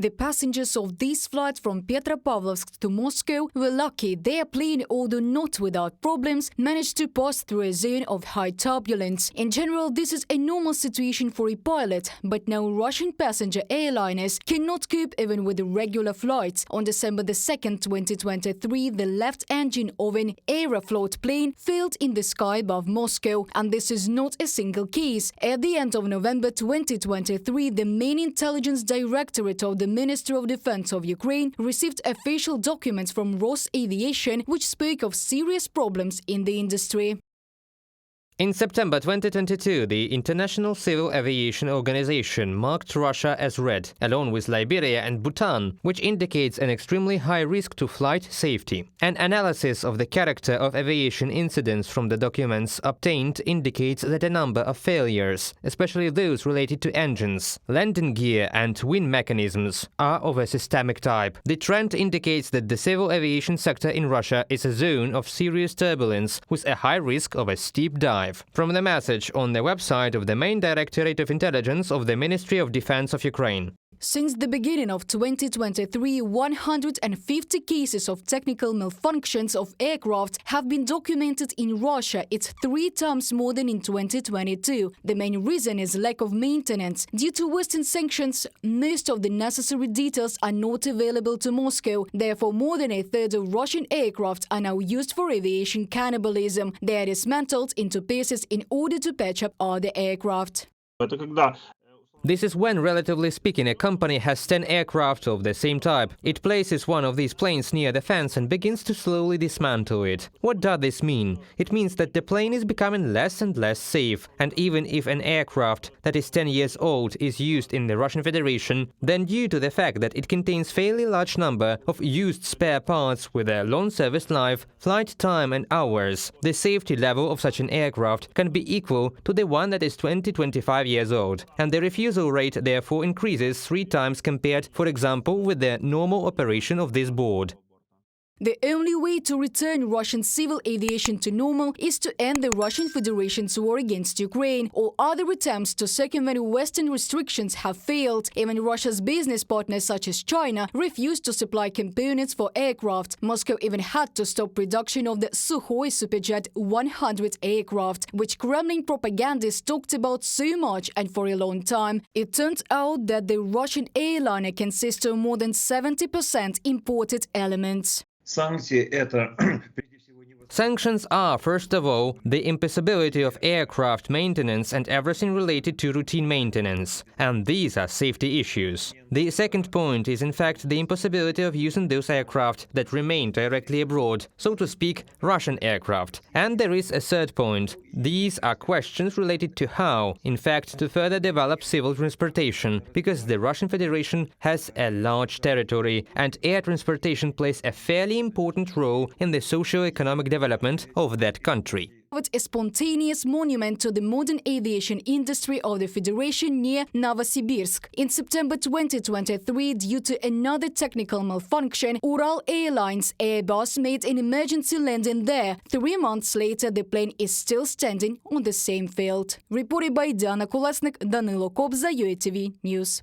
The passengers of this flight from Petropavlovsk to Moscow were lucky. Their plane, although not without problems, managed to pass through a zone of high turbulence. In general, this is a normal situation for a pilot, but now Russian passenger airliners cannot cope even with the regular flights. On December 2nd, 2023, the left engine of an Aeroflot plane failed in the sky above Moscow, and this is not a single case. At the end of November 2023, the main intelligence directorate of the Ministry of Defense of Ukraine received official documents from Aviation, which spoke of serious problems in the industry. In September 2022, the International Civil Aviation Organization marked Russia as red, along with Liberia and Bhutan, which indicates an extremely high risk to flight safety. An analysis of the character of aviation incidents from the documents obtained indicates that a number of failures, especially those related to engines, landing gear and wing mechanisms, are of a systemic type. The trend indicates that the civil aviation sector in Russia is a zone of serious turbulence with a high risk of a steep dive. From the message on the website of the main Directorate of Intelligence of the Ministry of Defense of Ukraine. Since the beginning of 2023, 150 cases of technical malfunctions of aircraft have been documented in Russia. It's 3 times more than in 2022. The main reason is lack of maintenance. Due to Western sanctions, most of the necessary details are not available to Moscow. Therefore, more than a third of Russian aircraft are now used for aviation cannibalism. They are dismantled into pieces in order to patch up other aircraft. This is when, relatively speaking, a company has 10 aircraft of the same type. It places one of these planes near the fence and begins to slowly dismantle it. What does this mean? It means that the plane is becoming less and less safe, and even if an aircraft that is 10 years old is used in the Russian Federation, then due to the fact that it contains fairly large number of used spare parts with a long service life, flight time and hours, the safety level of such an aircraft can be equal to the one that is 20-25 years old, and the refusal rate therefore increases 3 times compared, for example, with the normal operation of this board. The only way to return Russian civil aviation to normal is to end the Russian Federation's war against Ukraine. All other attempts to circumvent Western restrictions have failed. Even Russia's business partners such as China refused to supply components for aircraft. Moscow even had to stop production of the Sukhoi Superjet 100 aircraft, which Kremlin propagandists talked about so much and for a long time. It turned out that the Russian airliner consists of more than 70% imported elements. Sanctions are, first of all, the impossibility of aircraft maintenance and everything related to routine maintenance, and these are safety issues. The second point is in fact the impossibility of using those aircraft that remain directly abroad, so to speak, Russian aircraft. And there is a third point. These are questions related to how, in fact, to further develop civil transportation, because the Russian Federation has a large territory, and air transportation plays a fairly important role in the socio-economic development of that country. A spontaneous monument to the modern aviation industry of the Federation near Novosibirsk. In September 2023, due to another technical malfunction, Ural Airlines Airbus made an emergency landing there. 3 months later, the plane is still standing on the same field. Reported by Diana Kolesnik, Danilo Kobza, UATV News.